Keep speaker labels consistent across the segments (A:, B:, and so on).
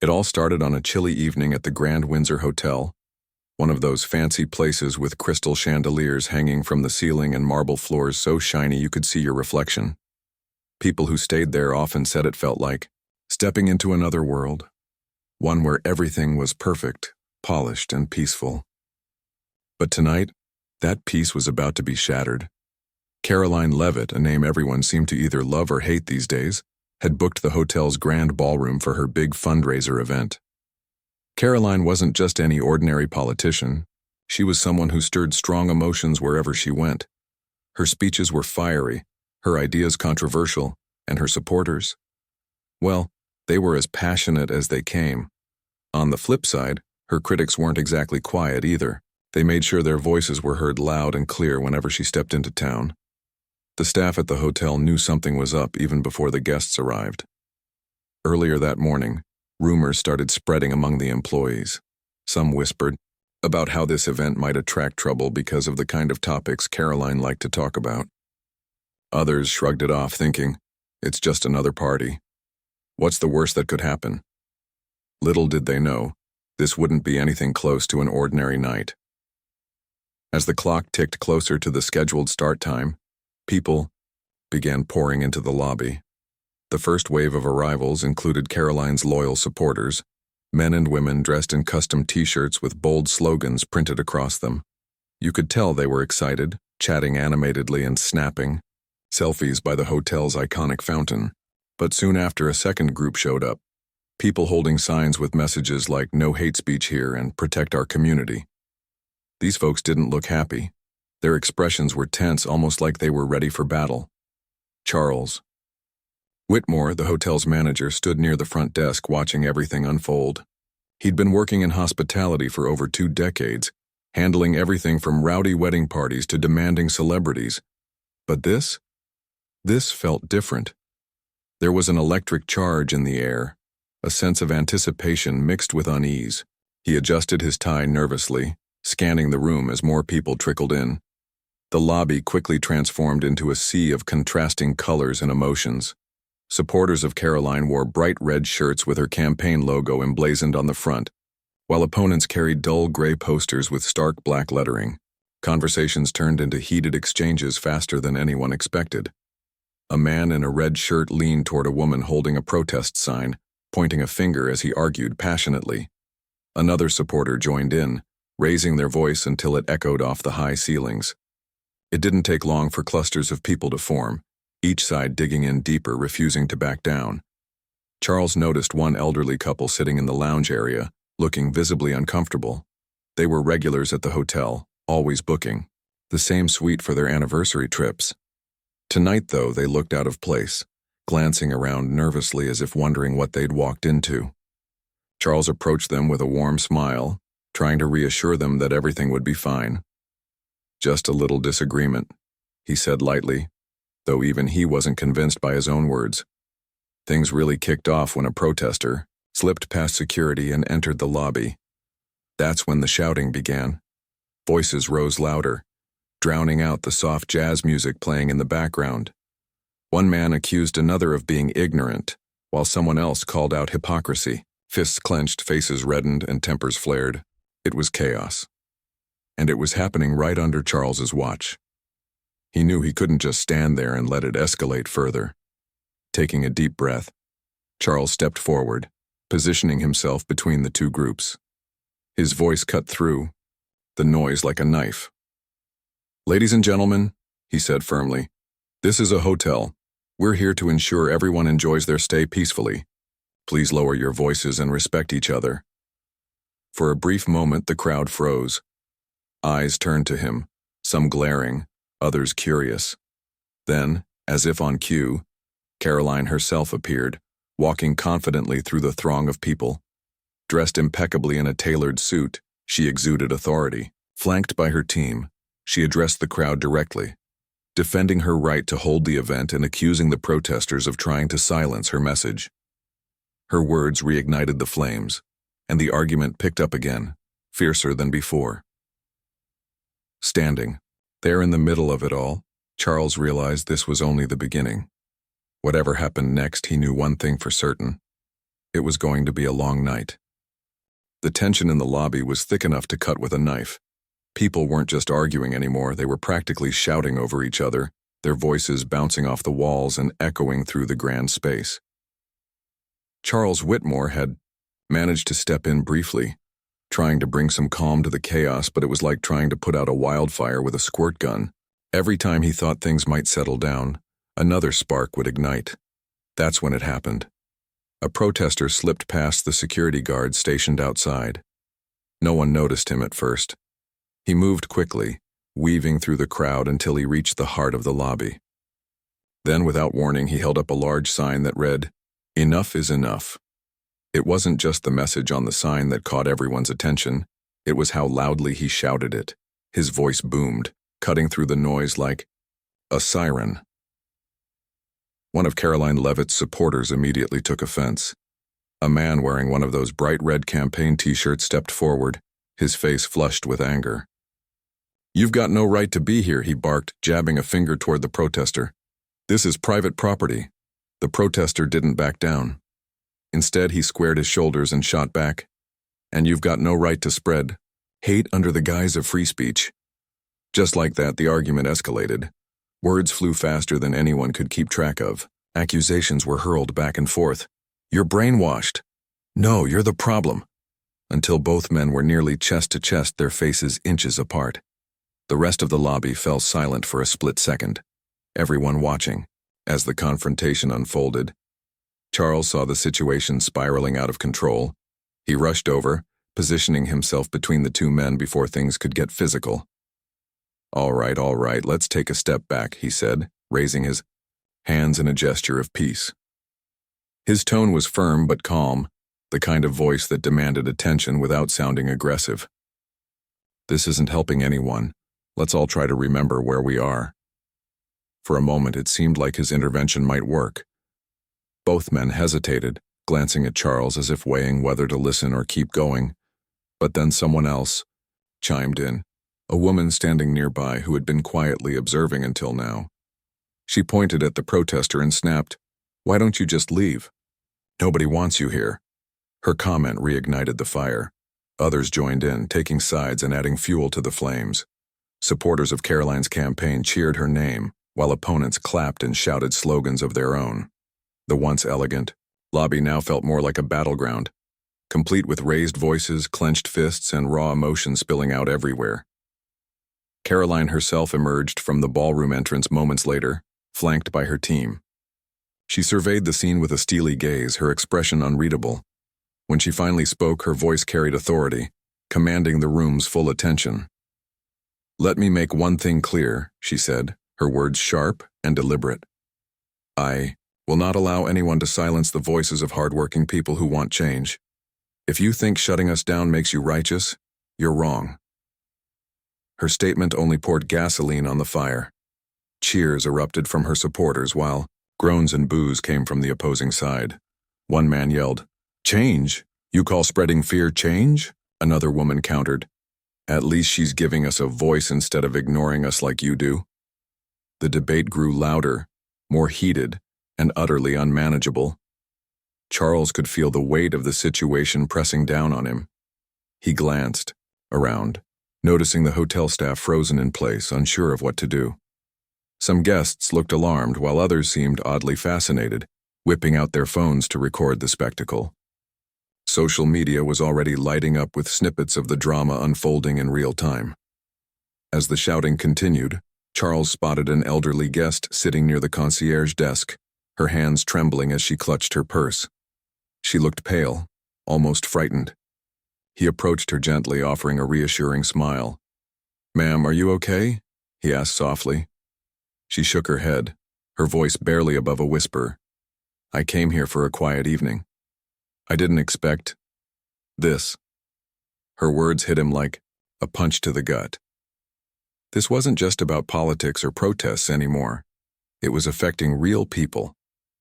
A: It all started on a chilly evening at the Grand Windsor Hotel, one of those fancy places with crystal chandeliers hanging from the ceiling and marble floors so shiny you could see your reflection. People who stayed there often said it felt like stepping into another world, one where everything was perfect, polished, and peaceful. But tonight, that peace was about to be shattered. Karoline Leavitt, a name everyone seemed to either love or hate these days, had booked the hotel's grand ballroom for her big fundraiser event. Karoline wasn't just any ordinary politician. She was someone who stirred strong emotions wherever she went. Her speeches were fiery, her ideas controversial, and her supporters, well, they were as passionate as they came. On the flip side, her critics weren't exactly quiet either. They made sure their voices were heard loud and clear whenever she stepped into town. The staff at the hotel knew something was up even before the guests arrived. Earlier that morning, rumors started spreading among the employees. Some whispered about how this event might attract trouble because of the kind of topics Karoline liked to talk about. Others shrugged it off, thinking, it's just another party. What's the worst that could happen? Little did they know, this wouldn't be anything close to an ordinary night. As the clock ticked closer to the scheduled start time, people began pouring into the lobby. The first wave of arrivals included Karoline's loyal supporters, men and women dressed in custom t-shirts with bold slogans printed across them. You could tell they were excited, chatting animatedly and snapping selfies by the hotel's iconic fountain. But soon after, a second group showed up, people holding signs with messages like "No hate speech here" and "Protect our community." These folks didn't look happy. Their expressions were tense, almost like they were ready for battle. Charles Whitmore, the hotel's manager, stood near the front desk watching everything unfold. He'd been working in hospitality for over 2 decades, handling everything from rowdy wedding parties to demanding celebrities. But this felt different. There was an electric charge in the air, a sense of anticipation mixed with unease. He adjusted his tie nervously, scanning the room as more people trickled in. The lobby quickly transformed into a sea of contrasting colors and emotions. Supporters of Karoline wore bright red shirts with her campaign logo emblazoned on the front, while opponents carried dull gray posters with stark black lettering. Conversations turned into heated exchanges faster than anyone expected. A man in a red shirt leaned toward a woman holding a protest sign, pointing a finger as he argued passionately. Another supporter joined in, raising their voice until it echoed off the high ceilings. It didn't take long for clusters of people to form, each side digging in deeper, refusing to back down. Charles noticed one elderly couple sitting in the lounge area, looking visibly uncomfortable. They were regulars at the hotel, always booking the same suite for their anniversary trips. Tonight, though, they looked out of place, glancing around nervously as if wondering what they'd walked into. Charles approached them with a warm smile, trying to reassure them that everything would be fine. "Just a little disagreement," he said lightly, though even he wasn't convinced by his own words. Things really kicked off when a protester slipped past security and entered the lobby. That's when the shouting began. Voices rose louder, drowning out the soft jazz music playing in the background. One man accused another of being ignorant, while someone else called out hypocrisy. Fists clenched, faces reddened, and tempers flared. It was chaos. And it was happening right under Charles's watch. He knew he couldn't just stand there and let it escalate further. Taking a deep breath, Charles stepped forward, positioning himself between the two groups. His voice cut through the noise like a knife. "Ladies and gentlemen," he said firmly, "this is a hotel. We're here to ensure everyone enjoys their stay peacefully. Please lower your voices and respect each other." For a brief moment, the crowd froze. Eyes turned to him, some glaring, others curious. Then, as if on cue, Karoline herself appeared, walking confidently through the throng of people. Dressed impeccably in a tailored suit, she exuded authority. Flanked by her team, she addressed the crowd directly, defending her right to hold the event and accusing the protesters of trying to silence her message. Her words reignited the flames, and the argument picked up again, fiercer than before. Standing there in the middle of it all, Charles realized this was only the beginning. Whatever happened next, he knew one thing for certain. It was going to be a long night. The tension in the lobby was thick enough to cut with a knife. People weren't just arguing anymore, they were practically shouting over each other, their voices bouncing off the walls and echoing through the grand space. Charles Whitmore had managed to step in briefly, trying to bring some calm to the chaos, but it was like trying to put out a wildfire with a squirt gun. Every time he thought things might settle down, another spark would ignite. That's when it happened. A protester slipped past the security guard stationed outside. No one noticed him at first. He moved quickly, weaving through the crowd until he reached the heart of the lobby. Then, without warning, he held up a large sign that read, "Enough is enough." It wasn't just the message on the sign that caught everyone's attention, it was how loudly he shouted it. His voice boomed, cutting through the noise like a siren. One of Karoline Leavitt's supporters immediately took offense. A man wearing one of those bright red campaign t-shirts stepped forward, his face flushed with anger. "You've got no right to be here," he barked, jabbing a finger toward the protester. "This is private property." The protester didn't back down. Instead, he squared his shoulders and shot back. "And you've got no right to spread hate under the guise of free speech." Just like that, the argument escalated. Words flew faster than anyone could keep track of. Accusations were hurled back and forth. "You're brainwashed." "No, you're the problem." Until both men were nearly chest to chest, their faces inches apart. The rest of the lobby fell silent for a split second, everyone watching. As the confrontation unfolded, Charles saw the situation spiraling out of control. He rushed over, positioning himself between the two men before things could get physical. All right, let's take a step back," he said, raising his hands in a gesture of peace. His tone was firm but calm, the kind of voice that demanded attention without sounding aggressive. "This isn't helping anyone. Let's all try to remember where we are." For a moment, it seemed like his intervention might work. Both men hesitated, glancing at Charles as if weighing whether to listen or keep going. But then someone else chimed in, a woman standing nearby who had been quietly observing until now. She pointed at the protester and snapped, "Why don't you just leave? Nobody wants you here." Her comment reignited the fire. Others joined in, taking sides and adding fuel to the flames. Supporters of Karoline's campaign cheered her name, while opponents clapped and shouted slogans of their own. The once elegant lobby now felt more like a battleground, complete with raised voices, clenched fists, and raw emotion spilling out everywhere. Karoline herself emerged from the ballroom entrance moments later, flanked by her team. She surveyed the scene with a steely gaze, her expression unreadable. When she finally spoke, her voice carried authority, commanding the room's full attention. "Let me make one thing clear," she said, her words sharp and deliberate. "I will not allow anyone to silence the voices of hardworking people who want change. If you think shutting us down makes you righteous, you're wrong." Her statement only poured gasoline on the fire. Cheers erupted from her supporters while groans and boos came from the opposing side. One man yelled, "Change? You call spreading fear change?" Another woman countered, "At least she's giving us a voice instead of ignoring us like you do." The debate grew louder, more heated, and utterly unmanageable. Charles could feel the weight of the situation pressing down on him. He glanced around, noticing the hotel staff frozen in place, unsure of what to do. Some guests looked alarmed, while others seemed oddly fascinated, whipping out their phones to record the spectacle. Social media was already lighting up with snippets of the drama unfolding in real time. As the shouting continued, Charles spotted an elderly guest sitting near the concierge desk, her hands trembling as she clutched her purse. She looked pale, almost frightened. He approached her gently, offering a reassuring smile. "Ma'am, are you okay?" he asked softly. She shook her head, her voice barely above a whisper. "I came here for a quiet evening. I didn't expect this." Her words hit him like a punch to the gut. This wasn't just about politics or protests anymore. It was affecting real people,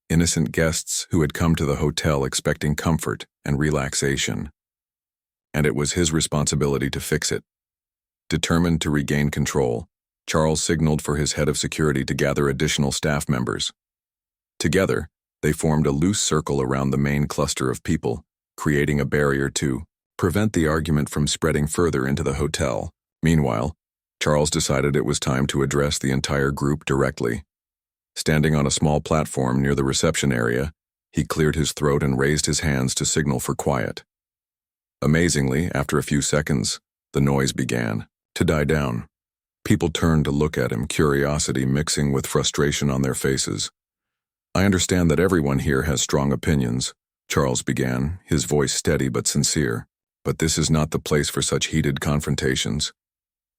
A: innocent guests who had come to the hotel expecting comfort and relaxation. And it was his responsibility to fix it. Determined to regain control, Charles signaled for his head of security to gather additional staff members. Together, They formed a loose circle around the main cluster of people, creating a barrier to prevent the argument from spreading further into the hotel. Meanwhile, Charles decided it was time to address the entire group directly. Standing on a small platform near the reception area, he cleared his throat and raised his hands to signal for quiet. Amazingly, after a few seconds, the noise began to die down. People turned to look at him, curiosity mixing with frustration on their faces. "I understand that everyone here has strong opinions," Charles began, his voice steady but sincere. "But this is not the place for such heated confrontations.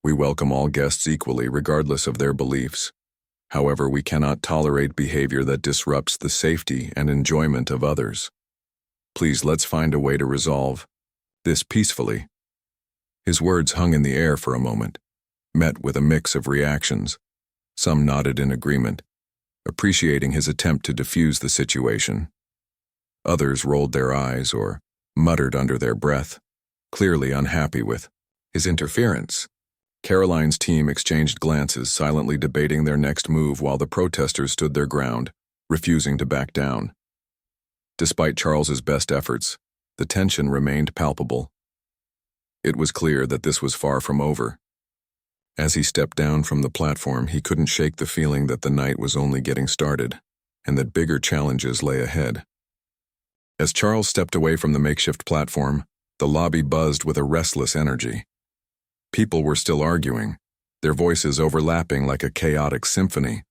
A: We welcome all guests equally, regardless of their beliefs. However, we cannot tolerate behavior that disrupts the safety and enjoyment of others. Please, let's find a way to resolve this peacefully." His words hung in the air for a moment, met with a mix of reactions. Some nodded in agreement, appreciating his attempt to defuse the situation. Others rolled their eyes or muttered under their breath, clearly unhappy with his interference. Karoline's team exchanged glances, silently debating their next move while the protesters stood their ground, refusing to back down. Despite Charles's best efforts, the tension remained palpable. It was clear that this was far from over. As he stepped down from the platform, he couldn't shake the feeling that the night was only getting started, and that bigger challenges lay ahead. As Charles stepped away from the makeshift platform, the lobby buzzed with a restless energy. People were still arguing, their voices overlapping like a chaotic symphony.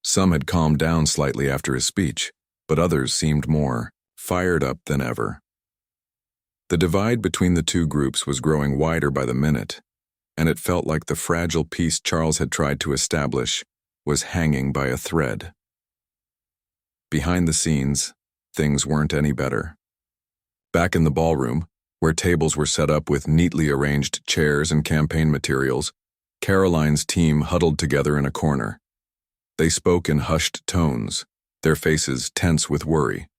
A: Some had calmed down slightly after his speech, but others seemed more fired up than ever. The divide between the two groups was growing wider by the minute, and it felt like the fragile peace Charles had tried to establish was hanging by a thread. Behind the scenes, things weren't any better. Back in the ballroom, where tables were set up with neatly arranged chairs and campaign materials, Karoline's team huddled together in a corner. They spoke in hushed tones, their faces tense with worry.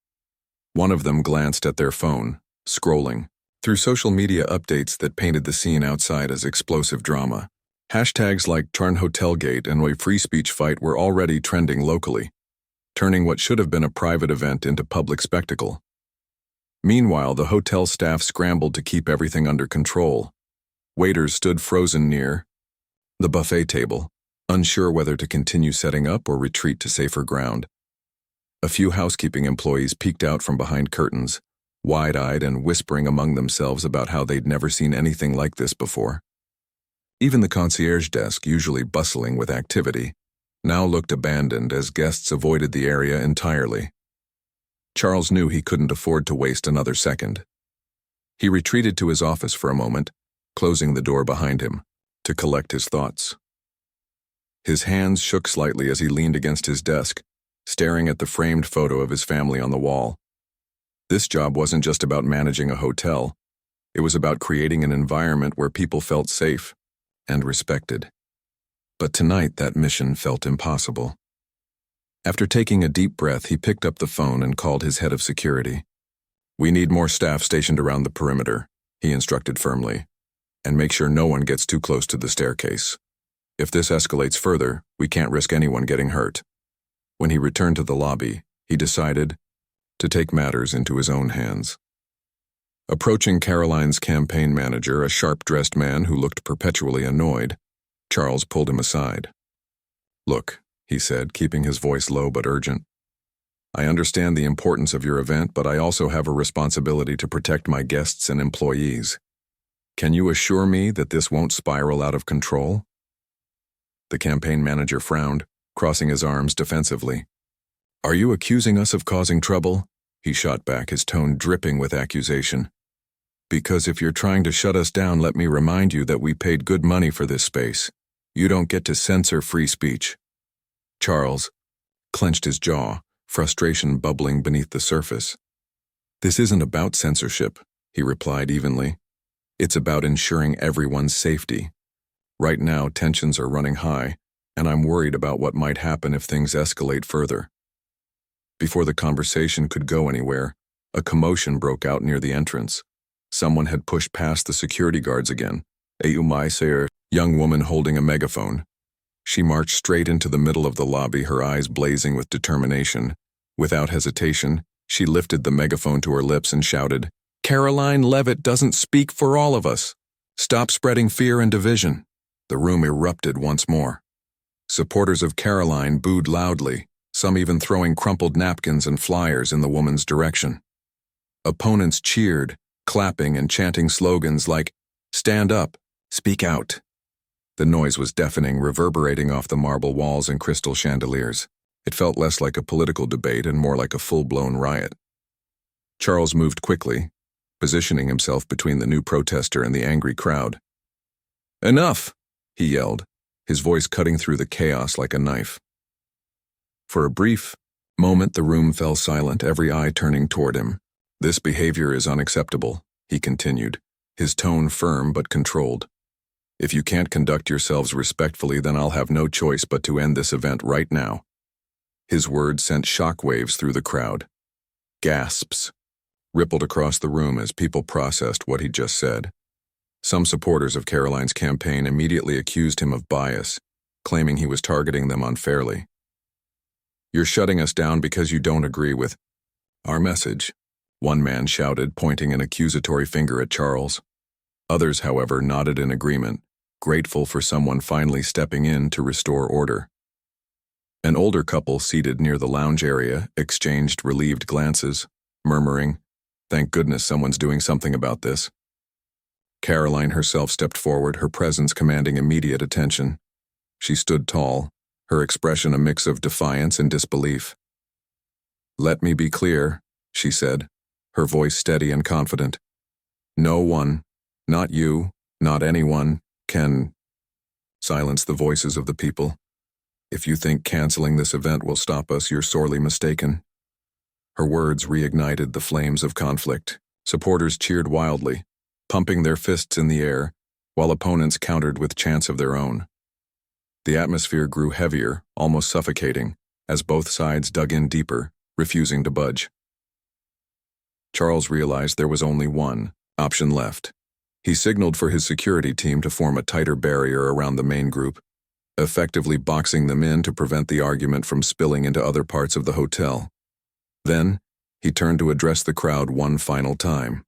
A: One of them glanced at their phone, scrolling through social media updates that painted the scene outside as explosive drama. Hashtags like Charn Hotelgate and a free speech fight were already trending locally, turning what should have been a private event into public spectacle. Meanwhile, the hotel staff scrambled to keep everything under control. Waiters stood frozen near the buffet table, unsure whether to continue setting up or retreat to safer ground. A few housekeeping employees peeked out from behind curtains, wide-eyed and whispering among themselves about how they'd never seen anything like this before. Even the concierge desk, usually bustling with activity, now looked abandoned as guests avoided the area entirely. Charles knew he couldn't afford to waste another second. He retreated to his office for a moment, closing the door behind him, to collect his thoughts. His hands shook slightly as he leaned against his desk, staring at the framed photo of his family on the wall. This job wasn't just about managing a hotel. It was about creating an environment where people felt safe and respected. But tonight, that mission felt impossible. After taking a deep breath, he picked up the phone and called his head of security. "We need more staff stationed around the perimeter," he instructed firmly, "and make sure no one gets too close to the staircase. If this escalates further, we can't risk anyone getting hurt." When he returned to the lobby, he decided to take matters into his own hands. Approaching Karoline's campaign manager, a sharp-dressed man who looked perpetually annoyed, Charles pulled him aside. "Look," he said, keeping his voice low but urgent. "I understand the importance of your event, but I also have a responsibility to protect my guests and employees. Can you assure me that this won't spiral out of control?" The campaign manager frowned, crossing his arms defensively. "Are you accusing us of causing trouble?" he shot back, his tone dripping with accusation. "Because if you're trying to shut us down, let me remind you that we paid good money for this space. You don't get to censor free speech." Charles clenched his jaw, frustration bubbling beneath the surface. "This isn't about censorship," he replied evenly. "It's about ensuring everyone's safety. Right now, tensions are running high, and I'm worried about what might happen if things escalate further." Before the conversation could go anywhere, a commotion broke out near the entrance. Someone had pushed past the security guards again, a young woman holding a megaphone. She marched straight into the middle of the lobby, her eyes blazing with determination. Without hesitation, she lifted the megaphone to her lips and shouted, "Karoline Leavitt doesn't speak for all of us. Stop spreading fear and division." The room erupted once more. Supporters of Karoline booed loudly, some even throwing crumpled napkins and flyers in the woman's direction. Opponents cheered, clapping and chanting slogans like, "Stand up, speak out." The noise was deafening, reverberating off the marble walls and crystal chandeliers. It felt less like a political debate and more like a full-blown riot. Charles moved quickly, positioning himself between the new protester and the angry crowd. "Enough!" he yelled, his voice cutting through the chaos like a knife. For a brief moment, the room fell silent, every eye turning toward him. "This behavior is unacceptable," he continued, his tone firm but controlled. "If you can't conduct yourselves respectfully, then I'll have no choice but to end this event right now." His words sent shockwaves through the crowd. Gasps rippled across the room as people processed what he'd just said. Some supporters of Karoline's campaign immediately accused him of bias, claiming he was targeting them unfairly. "You're shutting us down because you don't agree with our message," one man shouted, pointing an accusatory finger at Charles. Others, however, nodded in agreement, grateful for someone finally stepping in to restore order. An older couple seated near the lounge area exchanged relieved glances, murmuring, "Thank goodness someone's doing something about this." Karoline herself stepped forward, her presence commanding immediate attention. She stood tall, her expression a mix of defiance and disbelief. "Let me be clear," she said, her voice steady and confident. "No one, not you, not anyone, can silence the voices of the people. If you think canceling this event will stop us, you're sorely mistaken." Her words reignited the flames of conflict. Supporters cheered wildly, pumping their fists in the air, while opponents countered with chants of their own. The atmosphere grew heavier, almost suffocating, as both sides dug in deeper, refusing to budge. Charles realized there was only one option left. He signaled for his security team to form a tighter barrier around the main group, effectively boxing them in to prevent the argument from spilling into other parts of the hotel. Then, he turned to address the crowd one final time.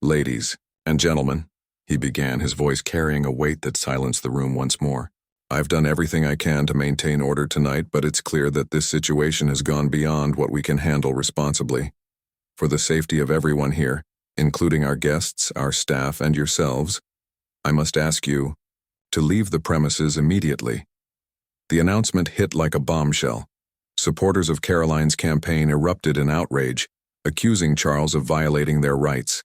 A: "Ladies and gentlemen," he began, his voice carrying a weight that silenced the room once more. "I've done everything I can to maintain order tonight, but it's clear that this situation has gone beyond what we can handle responsibly. For the safety of everyone here, including our guests, our staff, and yourselves, I must ask you to leave the premises immediately." The announcement hit like a bombshell. Supporters of Karoline's campaign erupted in outrage, accusing Charles of violating their rights.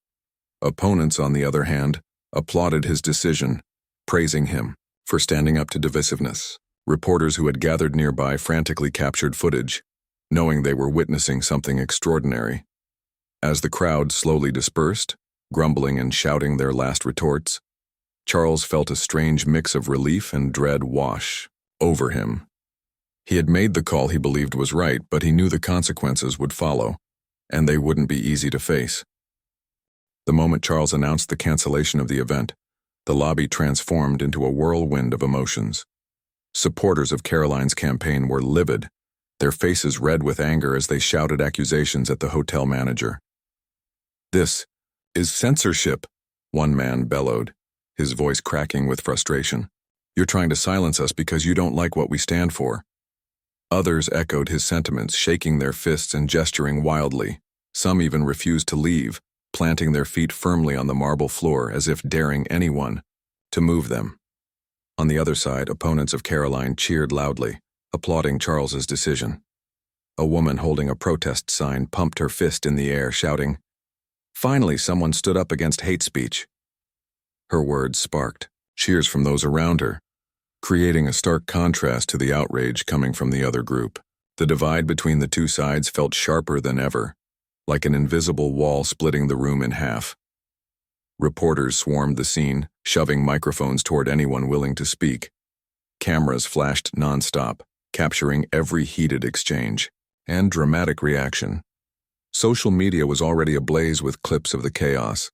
A: Opponents, on the other hand, applauded his decision, praising him for standing up to divisiveness. Reporters who had gathered nearby frantically captured footage, knowing they were witnessing something extraordinary. As the crowd slowly dispersed, grumbling and shouting their last retorts, Charles felt a strange mix of relief and dread wash over him. He had made the call he believed was right, but he knew the consequences would follow, and they wouldn't be easy to face. The moment Charles announced the cancellation of the event, the lobby transformed into a whirlwind of emotions. Supporters of Karoline's campaign were livid, their faces red with anger as they shouted accusations at the hotel manager. "This is censorship," one man bellowed, his voice cracking with frustration. "You're trying to silence us because you don't like what we stand for." Others echoed his sentiments, shaking their fists and gesturing wildly. Some even refused to leave, planting their feet firmly on the marble floor as if daring anyone to move them. On the other side, opponents of Karoline cheered loudly, applauding Charles's decision. A woman holding a protest sign pumped her fist in the air, shouting, "Finally, someone stood up against hate speech." Her words sparked cheers from those around her, creating a stark contrast to the outrage coming from the other group. The divide between the two sides felt sharper than ever, like an invisible wall splitting the room in half. Reporters swarmed the scene, shoving microphones toward anyone willing to speak. Cameras flashed nonstop, capturing every heated exchange and dramatic reaction. Social media was already ablaze with clips of the chaos.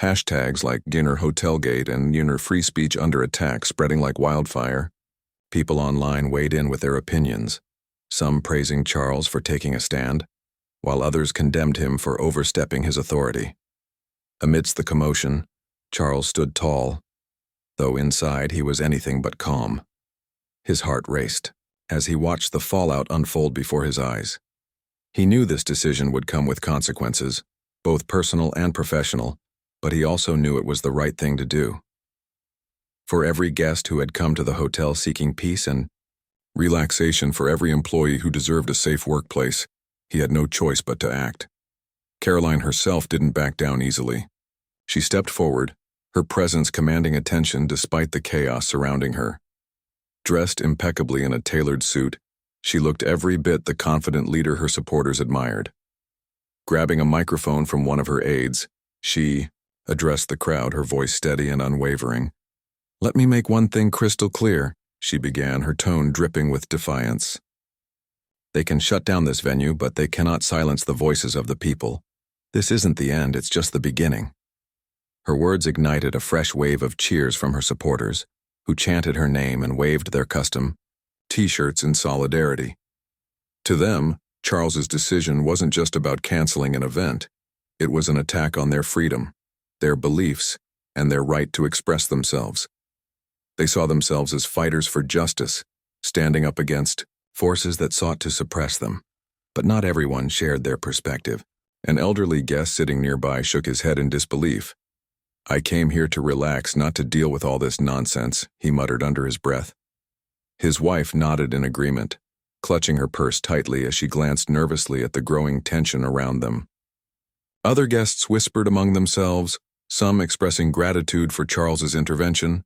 A: Hashtags like #Hotelgate and "Free Speech Under Attack" spreading like wildfire. People online weighed in with their opinions, some praising Charles for taking a stand, while others condemned him for overstepping his authority. Amidst the commotion, Charles stood tall, though inside he was anything but calm. His heart raced as he watched the fallout unfold before his eyes. He knew this decision would come with consequences, both personal and professional, but he also knew it was the right thing to do. For every guest who had come to the hotel seeking peace and relaxation, for every employee who deserved a safe workplace, he had no choice but to act. Karoline herself didn't back down easily. She stepped forward, her presence commanding attention despite the chaos surrounding her. Dressed impeccably in a tailored suit, she looked every bit the confident leader her supporters admired. Grabbing a microphone from one of her aides, she addressed the crowd, her voice steady and unwavering. "Let me make one thing crystal clear," she began, her tone dripping with defiance. "They can shut down this venue, but they cannot silence the voices of the people. This isn't the end, it's just the beginning." Her words ignited a fresh wave of cheers from her supporters, who chanted her name and waved their custom T-shirts in solidarity. To them, Charles's decision wasn't just about canceling an event. It was an attack on their freedom, their beliefs, and their right to express themselves. They saw themselves as fighters for justice, standing up against forces that sought to suppress them. But not everyone shared their perspective. An elderly guest sitting nearby shook his head in disbelief. "I came here to relax, not to deal with all this nonsense," he muttered under his breath. His wife nodded in agreement, clutching her purse tightly as she glanced nervously at the growing tension around them. Other guests whispered among themselves, some expressing gratitude for Charles's intervention,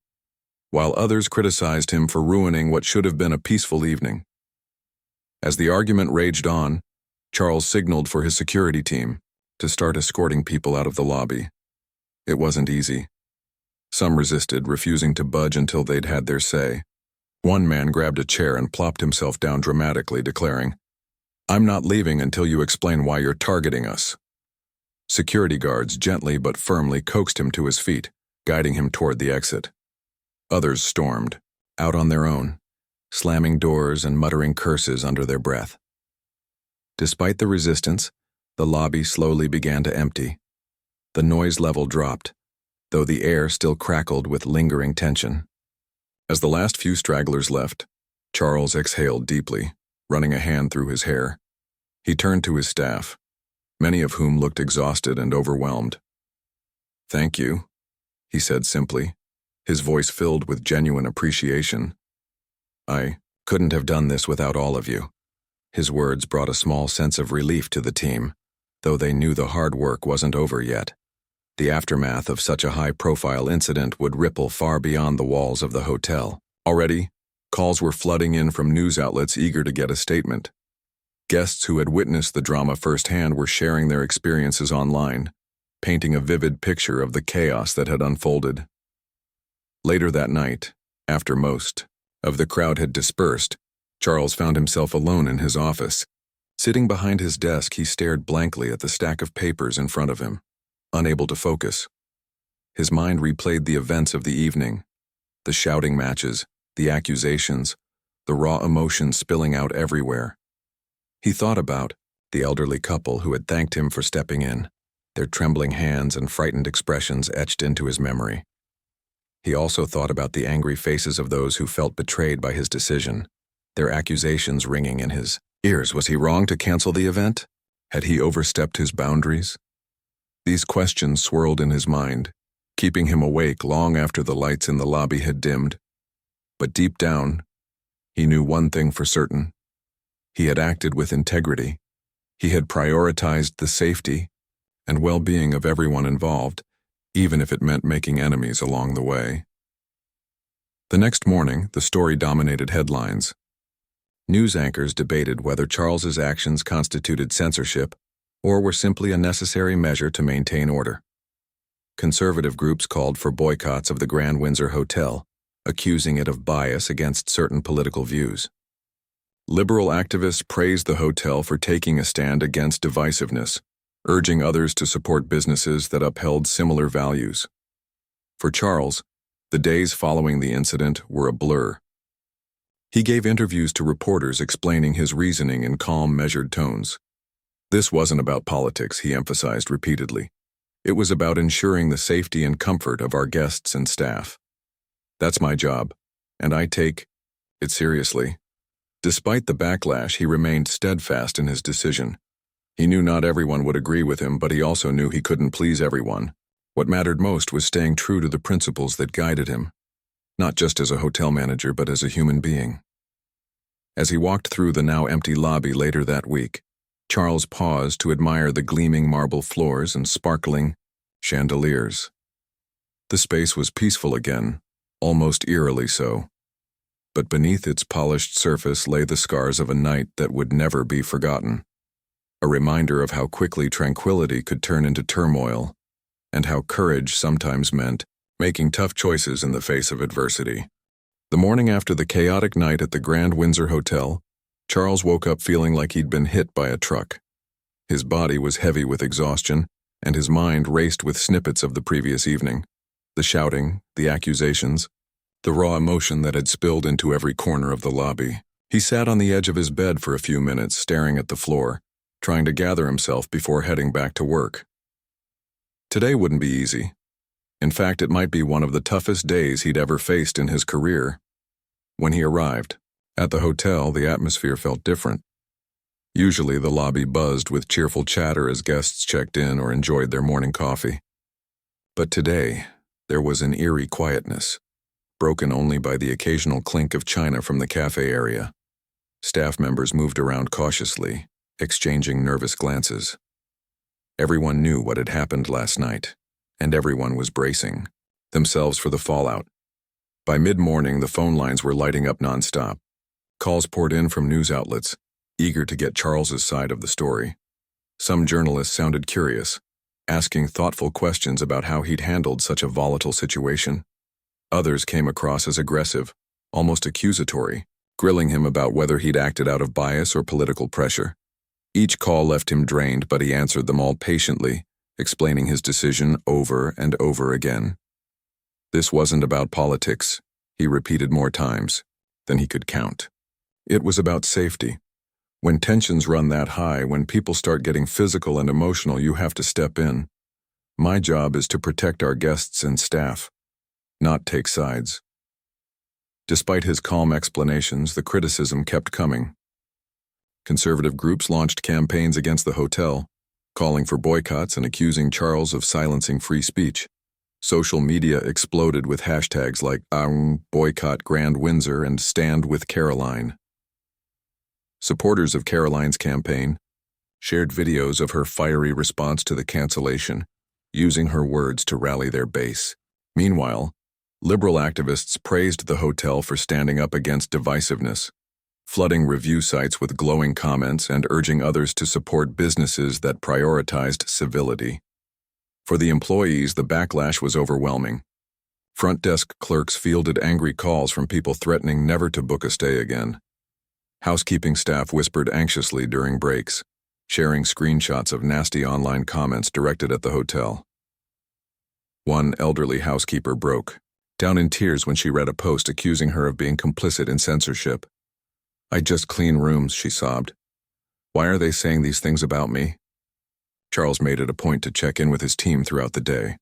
A: while others criticized him for ruining what should have been a peaceful evening. As the argument raged on, Charles signaled for his security team to start escorting people out of the lobby. It wasn't easy. Some resisted, refusing to budge until they'd had their say. One man grabbed a chair and plopped himself down dramatically, declaring, "I'm not leaving until you explain why you're targeting us." Security guards gently but firmly coaxed him to his feet, guiding him toward the exit. Others stormed, out on their own, slamming doors and muttering curses under their breath. Despite the resistance, the lobby slowly began to empty. The noise level dropped, though the air still crackled with lingering tension. As the last few stragglers left, Charles exhaled deeply, running a hand through his hair. He turned to his staff, many of whom looked exhausted and overwhelmed. "Thank you," he said simply, his voice filled with genuine appreciation. "I couldn't have done this without all of you." His words brought a small sense of relief to the team, though they knew the hard work wasn't over yet. The aftermath of such a high-profile incident would ripple far beyond the walls of the hotel. Already, calls were flooding in from news outlets eager to get a statement. Guests who had witnessed the drama firsthand were sharing their experiences online, painting a vivid picture of the chaos that had unfolded. Later that night, after most of the crowd had dispersed, Charles found himself alone in his office. Sitting behind his desk, he stared blankly at the stack of papers in front of him, unable to focus. His mind replayed the events of the evening, the shouting matches, the accusations, the raw emotions spilling out everywhere. He thought about the elderly couple who had thanked him for stepping in, their trembling hands and frightened expressions etched into his memory. He also thought about the angry faces of those who felt betrayed by his decision, their accusations ringing in his ears. Was he wrong to cancel the event? Had he overstepped his boundaries? These questions swirled in his mind, keeping him awake long after the lights in the lobby had dimmed. But deep down, he knew one thing for certain. He had acted with integrity. He had prioritized the safety and well-being of everyone involved, even if it meant making enemies along the way. The next morning, the story dominated headlines. News anchors debated whether Charles's actions constituted censorship or were simply a necessary measure to maintain order. Conservative groups called for boycotts of the Grand Windsor Hotel, accusing it of bias against certain political views. Liberal activists praised the hotel for taking a stand against divisiveness, urging others to support businesses that upheld similar values. For Charles, the days following the incident were a blur. He gave interviews to reporters explaining his reasoning in calm, measured tones. This wasn't about politics, he emphasized repeatedly. It was about ensuring the safety and comfort of our guests and staff. That's my job, and I take it seriously. Despite the backlash, he remained steadfast in his decision. He knew not everyone would agree with him, but he also knew he couldn't please everyone. What mattered most was staying true to the principles that guided him, not just as a hotel manager, but as a human being. As he walked through the now empty lobby later that week, Charles paused to admire the gleaming marble floors and sparkling chandeliers. The space was peaceful again, almost eerily so. But beneath its polished surface lay the scars of a night that would never be forgotten. A reminder of how quickly tranquility could turn into turmoil, and how courage sometimes meant making tough choices in the face of adversity. The morning after the chaotic night at the Grand Windsor Hotel, Charles woke up feeling like he'd been hit by a truck. His body was heavy with exhaustion, and his mind raced with snippets of the previous evening. The shouting, the accusations, the raw emotion that had spilled into every corner of the lobby. He sat on the edge of his bed for a few minutes, staring at the floor, trying to gather himself before heading back to work. Today wouldn't be easy. In fact, it might be one of the toughest days he'd ever faced in his career. When he arrived at the hotel, the atmosphere felt different. Usually the lobby buzzed with cheerful chatter as guests checked in or enjoyed their morning coffee. But today, there was an eerie quietness, broken only by the occasional clink of china from the cafe area. Staff members moved around cautiously, exchanging nervous glances. Everyone knew what had happened last night, and everyone was bracing themselves for the fallout. By mid-morning, the phone lines were lighting up nonstop. Calls poured in from news outlets, eager to get Charles's side of the story. Some journalists sounded curious, asking thoughtful questions about how he'd handled such a volatile situation. Others came across as aggressive, almost accusatory, grilling him about whether he'd acted out of bias or political pressure. Each call left him drained, but he answered them all patiently, explaining his decision over and over again. This wasn't about politics, he repeated more times than he could count. It was about safety. When tensions run that high, when people start getting physical and emotional, you have to step in. My job is to protect our guests and staff, not take sides. Despite his calm explanations, the criticism kept coming. Conservative groups launched campaigns against the hotel, calling for boycotts and accusing Charles of silencing free speech. Social media exploded with hashtags like boycott Grand Windsor and stand with Karoline. Supporters of Karoline's campaign shared videos of her fiery response to the cancellation, using her words to rally their base. Meanwhile, liberal activists praised the hotel for standing up against divisiveness, flooding review sites with glowing comments and urging others to support businesses that prioritized civility. For the employees, the backlash was overwhelming. Front desk clerks fielded angry calls from people threatening never to book a stay again. Housekeeping staff whispered anxiously during breaks, sharing screenshots of nasty online comments directed at the hotel. One elderly housekeeper broke down in tears when she read a post accusing her of being complicit in censorship. "I just clean rooms," she sobbed. "Why are they saying these things about me?" Charles made it a point to check in with his team throughout the day.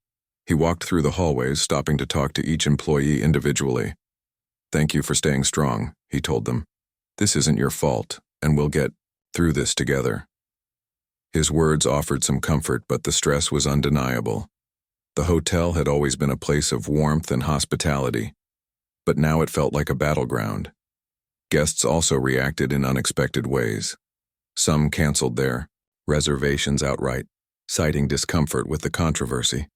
A: He walked through the hallways, stopping to talk to each employee individually. "Thank you for staying strong," he told them. "This isn't your fault, and we'll get through this together." His words offered some comfort, but the stress was undeniable. The hotel had always been a place of warmth and hospitality, but now it felt like a battleground. Guests also reacted in unexpected ways. Some canceled their reservations outright, citing discomfort with the controversy.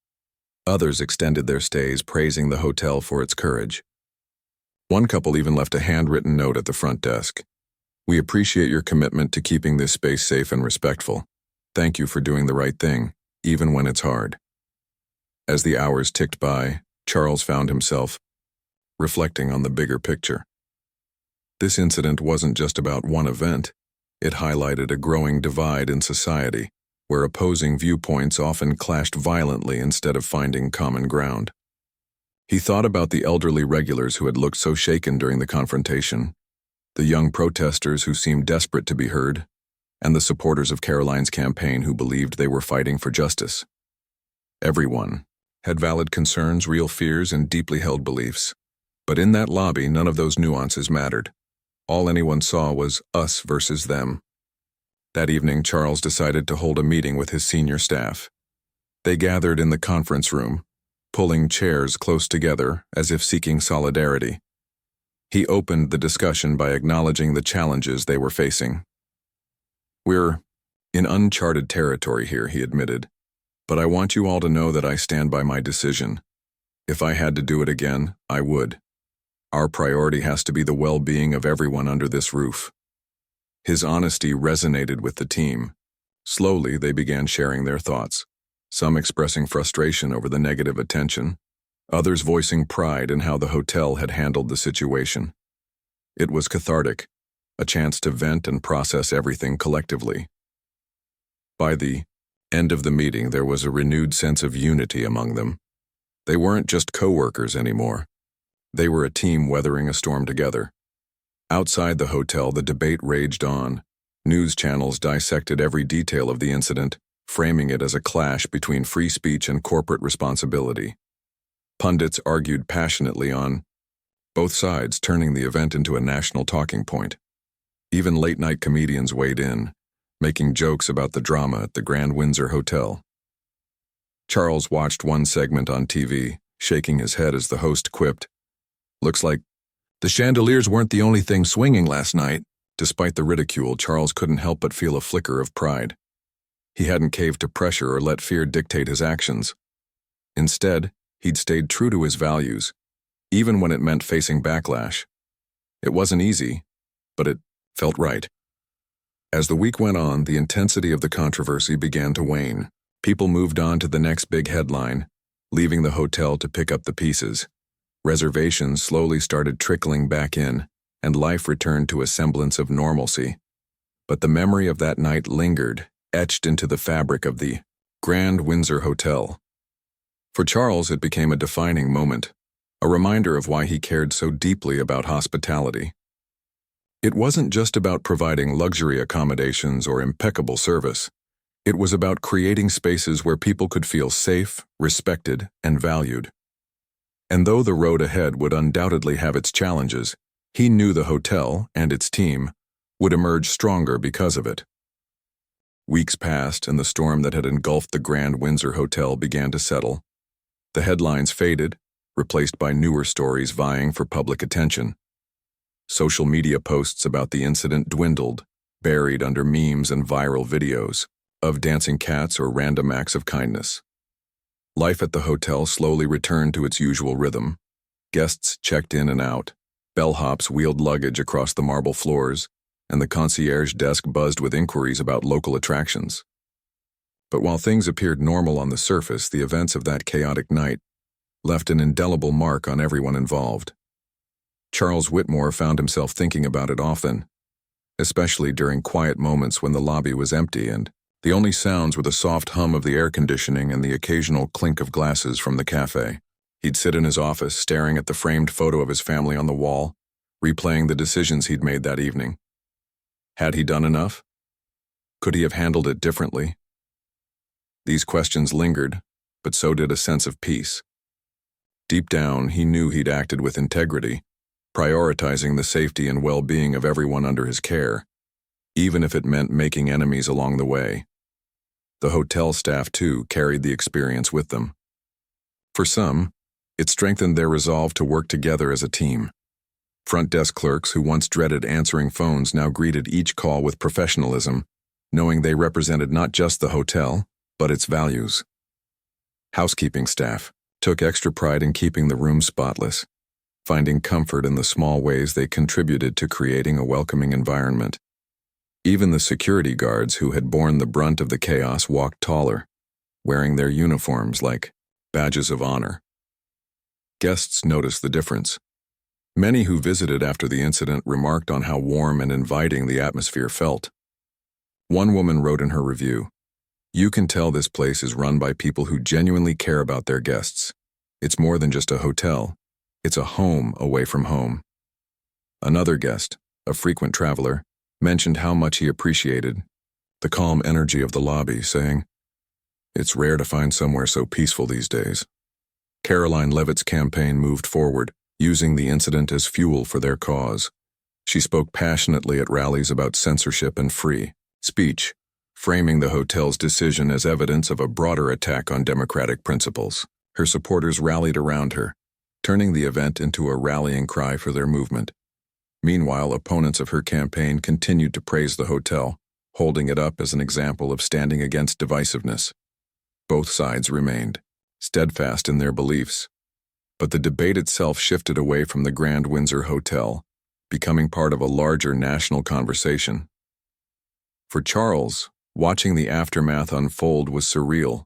A: Others extended their stays, praising the hotel for its courage. One couple even left a handwritten note at the front desk. "We appreciate your commitment to keeping this space safe and respectful. Thank you for doing the right thing, even when it's hard." As the hours ticked by, Charles found himself reflecting on the bigger picture. This incident wasn't just about one event. It highlighted a growing divide in society, where opposing viewpoints often clashed violently instead of finding common ground. He thought about the elderly regulars who had looked so shaken during the confrontation, the young protesters who seemed desperate to be heard, and the supporters of Karoline's campaign who believed they were fighting for justice. Everyone had valid concerns, real fears, and deeply held beliefs. But in that lobby, none of those nuances mattered. All anyone saw was us versus them. That evening, Charles decided to hold a meeting with his senior staff. They gathered in the conference room, pulling chairs close together as if seeking solidarity. He opened the discussion by acknowledging the challenges they were facing. "We're in uncharted territory here," he admitted, "but I want you all to know that I stand by my decision. If I had to do it again, I would. Our priority has to be the well-being of everyone under this roof." His honesty resonated with the team. Slowly, they began sharing their thoughts, some expressing frustration over the negative attention, others voicing pride in how the hotel had handled the situation. It was cathartic, a chance to vent and process everything collectively. By the end of the meeting, there was a renewed sense of unity among them. They weren't just co-workers anymore. They were a team weathering a storm together. Outside the hotel, the debate raged on. News channels dissected every detail of the incident, framing it as a clash between free speech and corporate responsibility. Pundits argued passionately on both sides, turning the event into a national talking point. Even late-night comedians weighed in, making jokes about the drama at the Grand Windsor Hotel. Charles watched one segment on TV, shaking his head as the host quipped, "Looks like the chandeliers weren't the only thing swinging last night." Despite the ridicule, Charles couldn't help but feel a flicker of pride. He hadn't caved to pressure or let fear dictate his actions. Instead, he'd stayed true to his values, even when it meant facing backlash. It wasn't easy, but it felt right. As the week went on, the intensity of the controversy began to wane. People moved on to the next big headline, leaving the hotel to pick up the pieces. Reservations slowly started trickling back in, and life returned to a semblance of normalcy. But the memory of that night lingered, etched into the fabric of the Grand Windsor Hotel. For Charles, it became a defining moment, a reminder of why he cared so deeply about hospitality. It wasn't just about providing luxury accommodations or impeccable service. It was about creating spaces where people could feel safe, respected, and valued. And though the road ahead would undoubtedly have its challenges, he knew the hotel and its team would emerge stronger because of it. Weeks passed, and the storm that had engulfed the Grand Windsor Hotel began to settle. The headlines faded, replaced by newer stories vying for public attention. Social media posts about the incident dwindled, buried under memes and viral videos of dancing cats or random acts of kindness. Life at the hotel slowly returned to its usual rhythm. Guests checked in and out, bellhops wheeled luggage across the marble floors, and the concierge desk buzzed with inquiries about local attractions. But while things appeared normal on the surface, the events of that chaotic night left an indelible mark on everyone involved. Charles Whitmore found himself thinking about it often, especially during quiet moments when the lobby was empty and the only sounds were the soft hum of the air conditioning and the occasional clink of glasses from the cafe. He'd sit in his office, staring at the framed photo of his family on the wall, replaying the decisions he'd made that evening. Had he done enough? Could he have handled it differently? These questions lingered, but so did a sense of peace. Deep down, he knew he'd acted with integrity, prioritizing the safety and well-being of everyone under his care, even if it meant making enemies along the way. The hotel staff, too, carried the experience with them. For some, it strengthened their resolve to work together as a team. Front desk clerks who once dreaded answering phones now greeted each call with professionalism, knowing they represented not just the hotel, but its values. Housekeeping staff took extra pride in keeping the room spotless, finding comfort in the small ways they contributed to creating a welcoming environment. Even the security guards who had borne the brunt of the chaos walked taller, wearing their uniforms like badges of honor. Guests noticed the difference. Many who visited after the incident remarked on how warm and inviting the atmosphere felt. One woman wrote in her review, "You can tell this place is run by people who genuinely care about their guests. It's more than just a hotel. It's a home away from home." Another guest, a frequent traveler, mentioned how much he appreciated the calm energy of the lobby, saying, "It's rare to find somewhere so peaceful these days." Karoline Leavitt's campaign moved forward, using the incident as fuel for their cause. She spoke passionately at rallies about censorship and free speech, framing the hotel's decision as evidence of a broader attack on democratic principles. Her supporters rallied around her, turning the event into a rallying cry for their movement. Meanwhile, opponents of her campaign continued to praise the hotel, holding it up as an example of standing against divisiveness. Both sides remained steadfast in their beliefs, but the debate itself shifted away from the Grand Windsor Hotel, becoming part of a larger national conversation. For Charles, watching the aftermath unfold was surreal.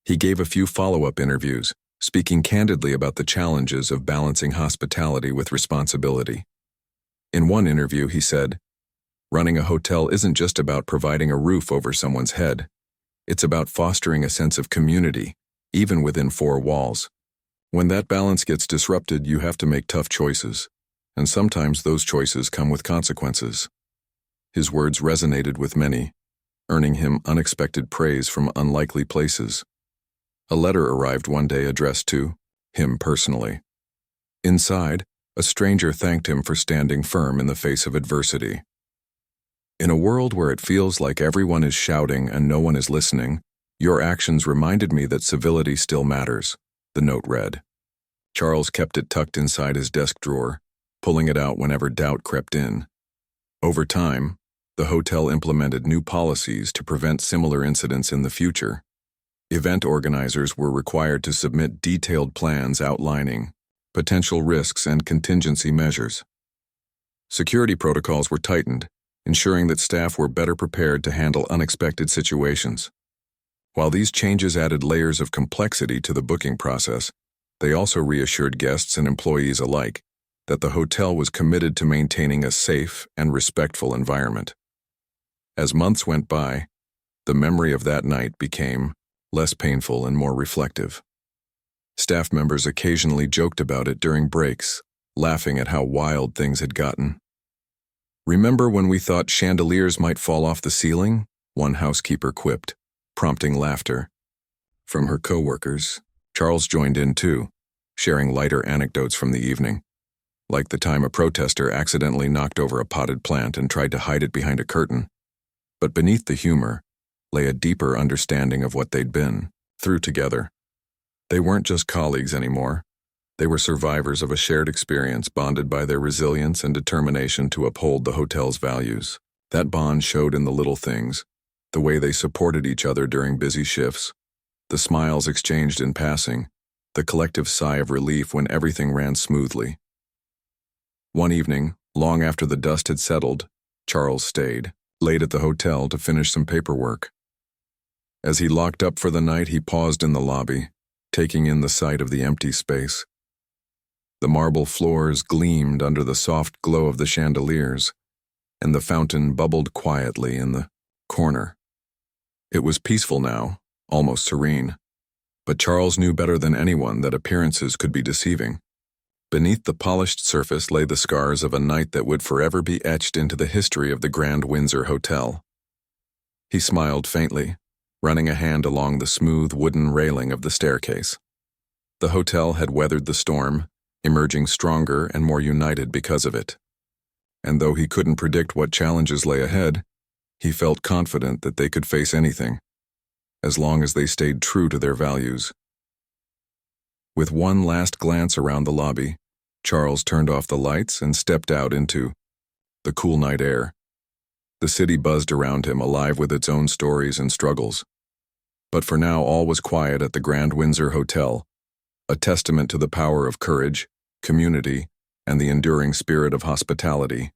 A: He gave a few follow-up interviews, speaking candidly about the challenges of balancing hospitality with responsibility. In one interview, he said, "Running a hotel isn't just about providing a roof over someone's head. It's about fostering a sense of community, even within four walls. When that balance gets disrupted, you have to make tough choices, and sometimes those choices come with consequences." His words resonated with many, earning him unexpected praise from unlikely places. A letter arrived one day addressed to him personally. Inside, a stranger thanked him for standing firm in the face of adversity. "In a world where it feels like everyone is shouting and no one is listening, your actions reminded me that civility still matters," the note read. Charles kept it tucked inside his desk drawer, pulling it out whenever doubt crept in. Over time, the hotel implemented new policies to prevent similar incidents in the future. Event organizers were required to submit detailed plans outlining potential risks and contingency measures. Security protocols were tightened, ensuring that staff were better prepared to handle unexpected situations. While these changes added layers of complexity to the booking process, they also reassured guests and employees alike that the hotel was committed to maintaining a safe and respectful environment. As months went by, the memory of that night became less painful and more reflective. Staff members occasionally joked about it during breaks, laughing at how wild things had gotten. "Remember when we thought chandeliers might fall off the ceiling?" one housekeeper quipped, prompting laughter. From her coworkers, Charles joined in too, sharing lighter anecdotes from the evening, like the time a protester accidentally knocked over a potted plant and tried to hide it behind a curtain. But beneath the humor lay a deeper understanding of what they'd been through together. They weren't just colleagues anymore. They were survivors of a shared experience bonded by their resilience and determination to uphold the hotel's values. That bond showed in the little things, the way they supported each other during busy shifts, the smiles exchanged in passing, the collective sigh of relief when everything ran smoothly. One evening, long after the dust had settled, Charles stayed late at the hotel to finish some paperwork. As he locked up for the night, he paused in the lobby, taking in the sight of the empty space. The marble floors gleamed under the soft glow of the chandeliers, and the fountain bubbled quietly in the corner. It was peaceful now, almost serene, but Charles knew better than anyone that appearances could be deceiving. Beneath the polished surface lay the scars of a night that would forever be etched into the history of the Grand Windsor Hotel. He smiled faintly, running a hand along the smooth wooden railing of the staircase. The hotel had weathered the storm, emerging stronger and more united because of it. And though he couldn't predict what challenges lay ahead, he felt confident that they could face anything, as long as they stayed true to their values. With one last glance around the lobby, Charles turned off the lights and stepped out into the cool night air. The city buzzed around him, alive with its own stories and struggles. But for now, all was quiet at the Grand Windsor Hotel, a testament to the power of courage, community, and the enduring spirit of hospitality.